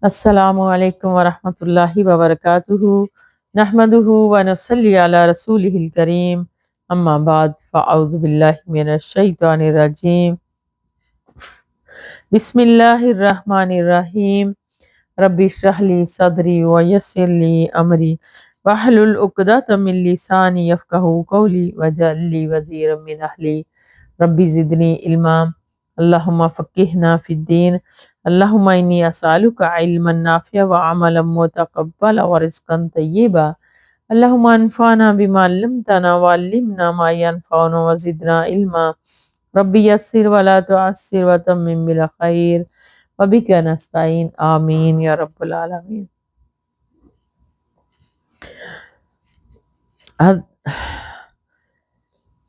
السلام علیکم ورحمۃ اللہ وبرکاتہ نحمدہ ونصلی علی رسولہ الکریم اما بعد فاعوذ باللہ من الشیطان الرجیم بسم اللہ الرحمن الرحیم رب اشرح لی صدری ویسر لی امری واحلل عقدۃ من لسانی یفقہوا قولی واجعل لی وزیرا من اہلی ربی زدنی علما اللہم فقہنا فی الدین اللہم انی اسألک علما نافعا وعملا متقبلا ورزقا طیبا اللہم انفعنا بما علمتنا وعلمنا ما ینفعنا وزدنا علما ربی یسر ولا تعسر وتمم بالخیر وبک نستعین آمین یا رب العالمین۔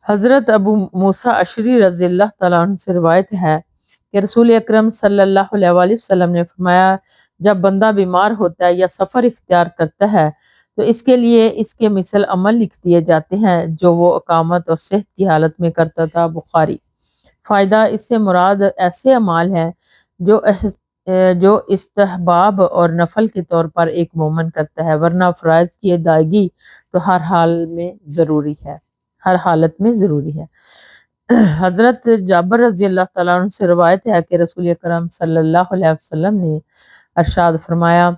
حضرت ابو موسیٰ اشعری رضی اللہ تعالیٰ عنہ سے روایت ہے کہ رسول اکرم صلی اللہ علیہ وآلہ وسلم نے فرمایا، جب بندہ بیمار ہوتا ہے یا سفر اختیار کرتا ہے تو اس کے لیے اس کے مثل عمل لکھ دیے جاتے ہیں جو وہ اقامت اور صحت کی حالت میں کرتا تھا۔ بخاری۔ فائدہ: اس سے مراد ایسے اعمال ہیں جو استحباب اور نفل کے طور پر ایک مومن کرتا ہے، ورنہ فرائض کی ادائیگی تو ہر حالت میں ضروری ہے۔ حضرت جابر رضی اللہ تعالیٰ عنہ سے روایت ہے کہ رسول اکرم صلی اللہ علیہ وسلم نے ارشاد فرمایا،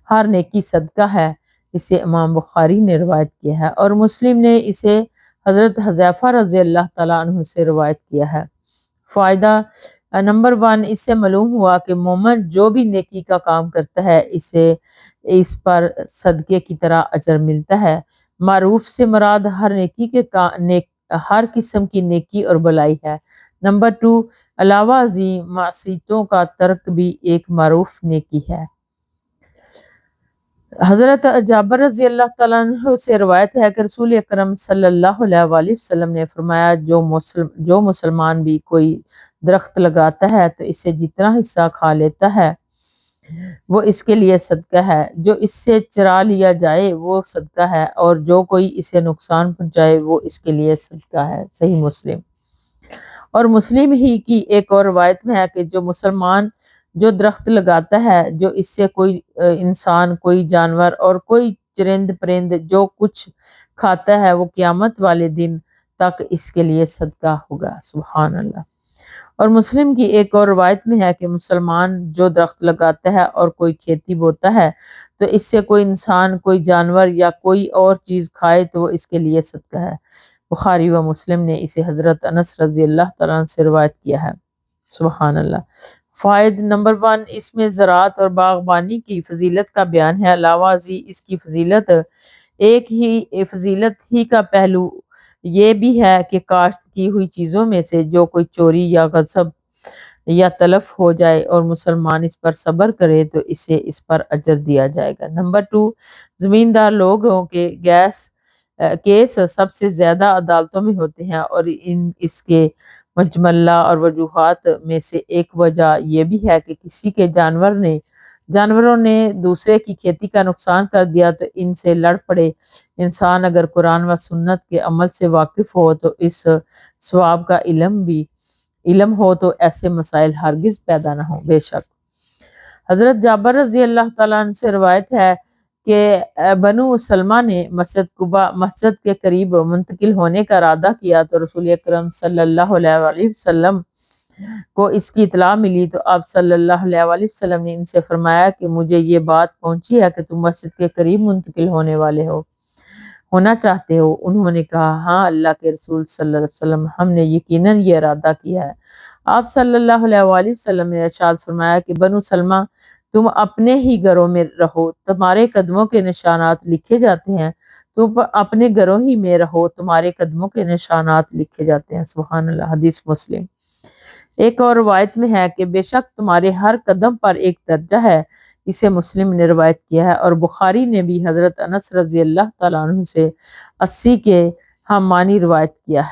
ہر نیکی صدقہ ہے۔ اسے امام بخاری نے روایت کیا ہے اور مسلم نے اسے حضرت حذیفہ رضی اللہ تعالیٰ عنہ سے روایت کیا ہے۔ فائدہ: نمبر 1، اس سے معلوم ہوا کہ مومن جو بھی نیکی کا کام کرتا ہے اسے اس پر صدقے کی طرح اجر ملتا ہے۔ معروف سے مراد ہر قسم کی نیکی اور بلائی ہے۔ نمبر 2، علاوہ ازیں معصیتوں کا ترک بھی ایک معروف نیکی ہے۔ حضرت جابر رضی اللہ تعالیٰ عنہ سے روایت ہے کہ رسول اکرم صلی اللہ علیہ وآلہ وسلم نے فرمایا، جو مسلمان بھی کوئی درخت لگاتا ہے تو اس سے جتنا حصہ کھا لیتا ہے وہ اس کے لیے صدقہ ہے، جو اس سے چرا لیا جائے وہ صدقہ ہے، اور جو کوئی اسے نقصان پہنچائے وہ اس کے لیے صدقہ ہے۔ صحیح مسلم۔ اور مسلم ہی کی ایک اور روایت میں ہے کہ جو مسلمان جو درخت لگاتا ہے، جو اس سے کوئی انسان، کوئی جانور اور کوئی چرند پرند جو کچھ کھاتا ہے وہ قیامت والے دن تک اس کے لیے صدقہ ہوگا۔ سبحان اللہ۔ اور مسلم کی ایک اور روایت میں ہے کہ مسلمان جو درخت لگاتا ہے اور کوئی کھیتی بوتا ہے تو اس سے کوئی انسان، کوئی جانور یا کوئی اور چیز کھائے تو وہ اس کے لیے صدقہ ہے۔ بخاری و مسلم نے اسے حضرت انس رضی اللہ تعالیٰ عنہ سے روایت کیا ہے۔ سبحان اللہ۔ فائد: نمبر 1، اس میں زراعت اور باغبانی کی فضیلت کا بیان ہے۔ علاوہ ازیں اس کی فضیلت ہی کا پہلو یہ بھی ہے کہ کاشت کی ہوئی چیزوں میں سے جو کوئی چوری یا غصب یا تلف ہو جائے اور مسلمان اس پر صبر کرے تو اسے اس پر اجر دیا جائے گا۔ نمبر 2، زمیندار لوگوں کے کیس سب سے زیادہ عدالتوں میں ہوتے ہیں، اور اس کے مجملہ اور وجوہات میں سے ایک وجہ یہ بھی ہے کہ کسی کے جانوروں نے دوسرے کی کھیتی کا نقصان کر دیا تو ان سے لڑ پڑے۔ انسان اگر قرآن و سنت کے عمل سے واقف ہو تو اس ثواب کا علم ہو تو ایسے مسائل ہرگز پیدا نہ ہوں۔ بے شک حضرت جابر رضی اللہ تعالیٰ عنہ سے روایت ہے کہ بنو سلمہ نے مسجد کے قریب منتقل ہونے کا ارادہ کیا تو رسول اکرم صلی اللہ علیہ وآلہ وسلم کو اس کی اطلاع ملی تو آپ صلی اللہ علیہ وآلہ وسلم نے ان سے فرمایا کہ مجھے یہ بات پہنچی ہے کہ تم مسجد کے قریب منتقل ہونا چاہتے ہو۔ انہوں نے کہا، ہاں اللہ کے رسول صلی اللہ علیہ وسلم، ہم نے یقیناً یہ ارادہ کیا ہے۔ آپ صلی اللہ علیہ وآلہ وسلم نے ارشاد فرمایا کہ بنو سلمہ، تم اپنے ہی گھروں میں رہو، تمہارے قدموں کے نشانات لکھے جاتے ہیں۔ تم اپنے گھروں ہی میں رہو، تمہارے قدموں کے نشانات لکھے جاتے ہیں۔ سبحان اللہ۔ حدیث مسلم۔ ایک اور روایت میں ہے کہ بے شک تمہارے ہر قدم پر ایک درجہ ہے۔ اسے مسلم نے روایت کیا ہے، اور بخاری نے بھی حضرت انس رضی اللہ تعالیٰ عنہ سے اسی کے ہم معنی روایت کیا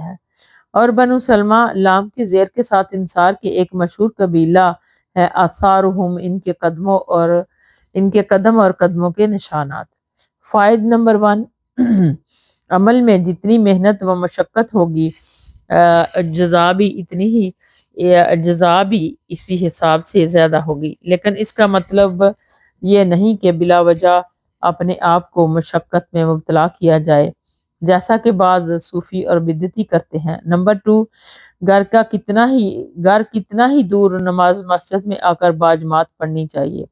ہے۔ اور بنو سلمہ لام کے زیر کے ساتھ انصار کے ایک مشہور قبیلہ ہے۔ آثارہم، ان کے قدم اور قدموں کے نشانات۔ فائد: نمبر 1، عمل میں جتنی محنت و مشقت ہوگی جزا بھی اتنی ہی جزا بھی اسی حساب سے زیادہ ہوگی، لیکن اس کا مطلب یہ نہیں کہ بلا وجہ اپنے آپ کو مشقت میں مبتلا کیا جائے، جیسا کہ بعض صوفی اور بدعتی کرتے ہیں۔ نمبر 2، گھر کتنا ہی دور نماز مسجد میں آ کر باجماعت پڑھنی چاہیے۔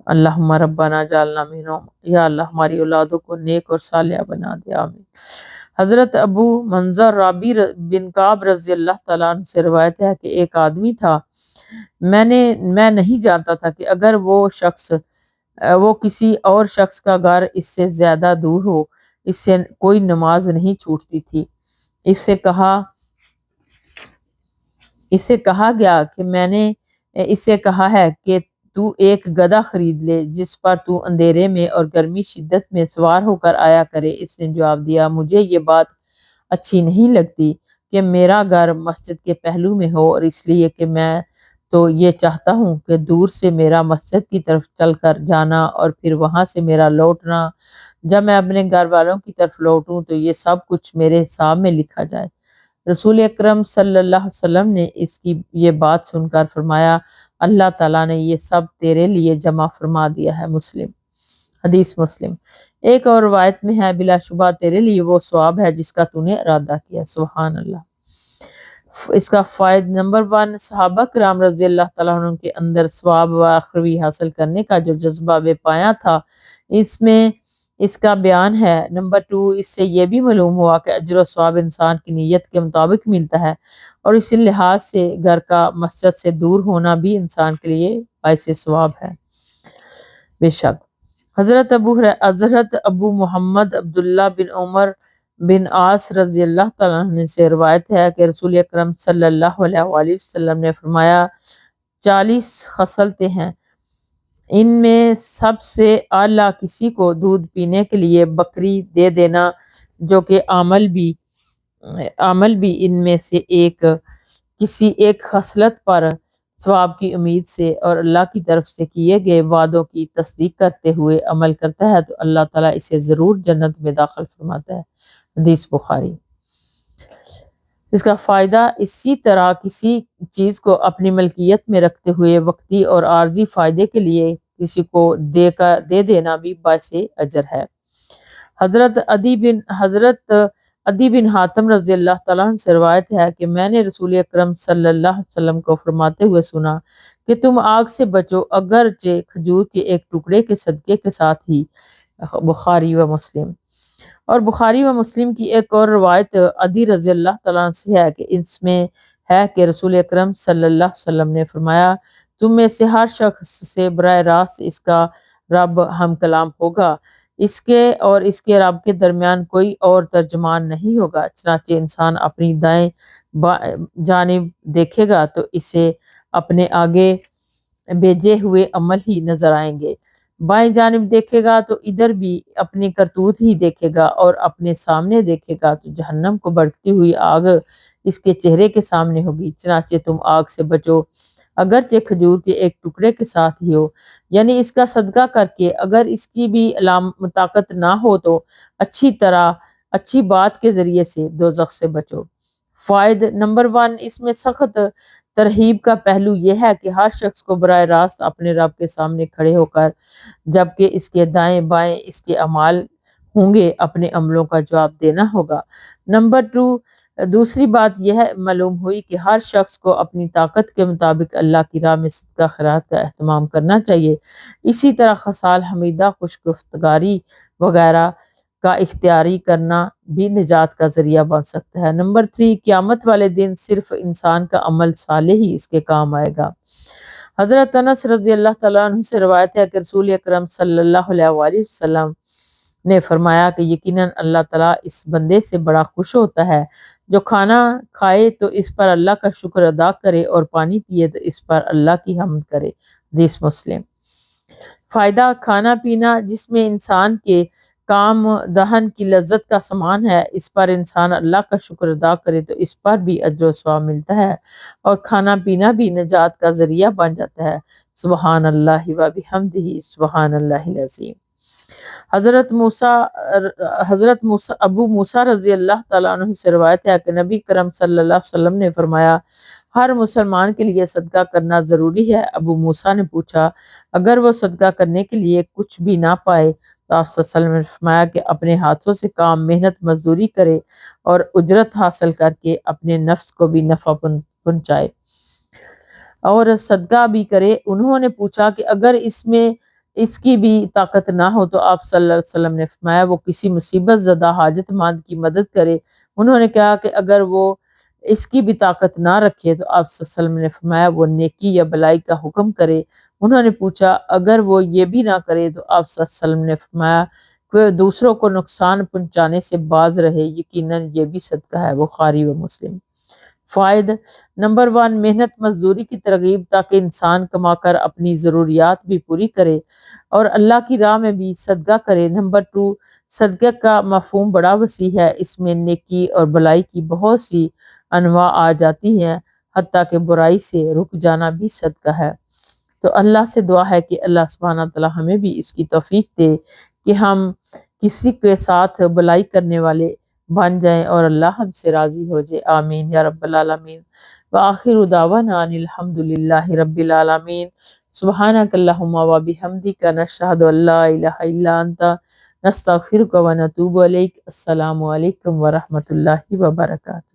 اللہم ربنا جعلنا منہم، یا اللہ ہماری اولادوں کو نیک اور صالحہ بنا دے، آمین۔ حضرت ابو منظر رابی بن کعب رضی اللہ تعالیٰ عنہ سے روایت ہے کہ ایک آدمی تھا، میں نہیں جانتا تھا کہ اگر وہ کسی اور شخص کا گھر اس سے زیادہ دور ہو، اس سے کوئی نماز نہیں چھوٹتی تھی۔ اس سے کہا گیا کہ میں نے اس سے کہا ہے کہ تو ایک گدھا خرید لے جس پر تو اندھیرے میں اور گرمی شدت میں سوار ہو کر آیا کرے۔ اس نے جواب دیا، مجھے یہ بات اچھی نہیں لگتی کہ میرا گھر مسجد کے پہلو میں ہو، اور اس لیے کہ میں تو یہ چاہتا ہوں کہ دور سے میرا مسجد کی طرف چل کر جانا اور پھر وہاں سے میرا لوٹنا، جب میں اپنے گھر والوں کی طرف لوٹوں تو یہ سب کچھ میرے حساب میں لکھا جائے۔ رسول اکرم صلی اللہ علیہ وسلم نے اس کی یہ بات سن کر فرمایا، اللہ تعالیٰ نے یہ سب تیرے لیے جمع فرما دیا ہے۔ حدیث مسلم۔ ایک اور روایت میں ہے، بلا شبہ تیرے لیے وہ ثواب ہے جس کا تو نے ارادہ کیا۔ سبحان اللہ۔ اس کا فائد نمبر 1، صحابہ کرام رضی اللہ تعالیٰ عنہ کے اندر ثواب و اخروی حاصل کرنے کا جو جذبہ بے پایا تھا، اس کا بیان ہے۔ نمبر 2، اس سے یہ بھی معلوم ہوا کہ اجر و ثواب انسان کی نیت کے مطابق ملتا ہے، اور اسی لحاظ سے گھر کا مسجد سے دور ہونا بھی انسان کے لیے باعث ثواب ہے۔ بے شک حضرت ابو محمد عبداللہ بن عمر بن عاص رضی اللہ تعالیٰ عنہ سے روایت ہے کہ رسول اکرم صلی اللہ علیہ وآلہ وسلم نے فرمایا، 40 خصلتیں ہیں، ان میں سب سے اعلیٰ کسی کو دودھ پینے کے لیے بکری دے دینا، جو کہ عمل بھی ان میں سے کسی ایک خصلت پر ثواب کی امید سے اور اللہ کی طرف سے کیے گئے وعدوں کی تصدیق کرتے ہوئے عمل کرتا ہے تو اللہ تعالیٰ اسے ضرور جنت میں داخل فرماتا ہے۔ حدیث بخاری۔ اس کا فائدہ، اسی طرح کسی چیز کو اپنی ملکیت میں رکھتے ہوئے وقتی اور عارضی فائدے کے لیے کسی کو دے دینا بھی باعث اجر ہے۔ حضرت عدی بن حاتم رضی اللہ تعالیٰ عنہ سے روایت ہے کہ میں نے رسول اکرم صلی اللہ علیہ وسلم کو فرماتے ہوئے سنا کہ تم آگ سے بچو اگرچہ کھجور کے ایک ٹکڑے کے صدقے کے ساتھ ہی۔ بخاری و مسلم۔ اور بخاری و مسلم کی ایک اور روایت عدی رضی اللہ تعالیٰ عنہ سے ہے کہ اس میں ہے کہ رسول اکرم صلی اللہ علیہ وسلم نے فرمایا، تم میں سے ہر شخص سے براہ راست اس کا رب ہم کلام ہوگا، اس کے رب کے درمیان کوئی اور ترجمان نہیں ہوگا، چنانچہ انسان اپنی دائیں جانب دیکھے گا تو اسے اپنے آگے بھیجے ہوئے عمل ہی نظر آئیں گے، بائیں جانب دیکھے گا تو ادھر بھی اپنی کرتوت ہی دیکھے گا، اور اپنے سامنے دیکھے گا تو جہنم کو بھڑکتی ہوئی آگ اس کے چہرے کے سامنے ہوگی، چنانچہ تم آگ سے بچو اگرچہ کھجور کے ایک ٹکڑے کے ساتھ ہی ہو، یعنی اس کا صدقہ کر کے اگر اس کی بھی طاقت نہ ہو تو اچھی بات کے ذریعے سے دوزخ سے بچو۔ فائد نمبر 1، اس میں سخت ترہیب کا پہلو یہ ہے کہ ہر شخص کو براہ راست اپنے رب کے سامنے کھڑے ہو کر جبکہ اس کے دائیں بائیں اس کے اعمال ہوں گے اپنے عملوں کا جواب دینا ہوگا۔ نمبر 2، دوسری بات یہ معلوم ہوئی کہ ہر شخص کو اپنی طاقت کے مطابق اللہ کی راہ میں صدقہ خیرات کا اہتمام کرنا چاہیے۔ اسی طرح خصال حمیدہ، خوش گفتگاری وغیرہ کا اختیاری کرنا بھی نجات کا ذریعہ بن سکتا ہے۔ نمبر 3، قیامت والے دن صرف انسان کا عمل صالح ہی اس کے کام آئے گا۔ حضرت انس رضی اللہ تعالیٰ عنہ سے روایت ہے کہ رسول اکرم صلی اللہ علیہ وآلہ وسلم نے فرمایا کہ یقیناً اللہ تعالیٰ اس بندے سے بڑا خوش ہوتا ہے جو کھانا کھائے تو اس پر اللہ کا شکر ادا کرے اور پانی پیے تو اس پر اللہ کی حمد کرے۔ حدیث مسلم۔ فائدہ، کھانا پینا جس میں انسان کے کام دہن کی لذت کا سامان ہے، اس پر انسان اللہ کا شکر ادا کرے تو اس پر بھی اجر و ثواب ملتا ہے، اور کھانا پینا بھی نجات کا ذریعہ بن جاتا ہے۔ سبحان اللہ و بحمدہ، سبحان اللہ العظیم۔ حضرت ابو موسیٰ رضی اللہ تعالیٰ عنہ سے روایت ہے کہ نبی کرم صلی اللہ علیہ وسلم نے فرمایا، ہر مسلمان کے لیے صدقہ کرنا ضروری ہے۔ ابو موسیٰ نے پوچھا اگر وہ صدقہ کرنے کے لیے کچھ بھی نہ پائے تو آپ صلی اللہ علیہ وسلم نے فرمایا کہ اپنے ہاتھوں سے کام محنت مزدوری کرے اور اجرت حاصل کر کے اپنے نفس کو بھی نفع پہنچائے اور صدقہ بھی کرے۔ انہوں نے پوچھا کہ اگر اس کی بھی طاقت نہ ہو تو آپ صلی اللہ علیہ وسلم نے فرمایا وہ کسی مصیبت زدہ حاجت مند کی مدد کرے۔ انہوں نے کہا کہ اگر وہ اس کی بھی طاقت نہ رکھے تو آپ صلی اللہ علیہ وسلم نے فرمایا وہ نیکی یا بلائی کا حکم کرے۔ انہوں نے پوچھا اگر وہ یہ بھی نہ کرے تو آپ صلی اللہ علیہ وسلم نے فرمایا کہ دوسروں کو نقصان پہنچانے سے باز رہے، یقیناً یہ بھی صدقہ ہے۔ بخاری و مسلم۔ فائد نمبر 1 محنت مزدوری کی ترغیب تاکہ انسان کما کر اپنی ضروریات بھی پوری کرے اور اللہ کی راہ میں بھی صدقہ کرے۔ نمبر 2 صدقہ کا مفہوم بڑا وسیع ہے، اس میں نیکی اور بلائی کی بہت سی انواع آ جاتی ہیں، حتیٰ کہ برائی سے رک جانا بھی صدقہ ہے۔ تو اللہ سے دعا ہے کہ اللہ سبحانہ تعالی ہمیں بھی اس کی توفیق دے کہ ہم کسی کے ساتھ بلائی کرنے والے بن جائیں اور اللہ ہم سے راضی ہو جائے، آمین یا رب العالمین۔ وآخر دعوانا ان الحمدللہ رب العالمین۔ سبحانک اللہم و بحمدک نشہد ان لا الہ الا انت نستغفرک و نتوب الیک۔ السلام علیکم ورحمۃ اللہ وبرکاتہ۔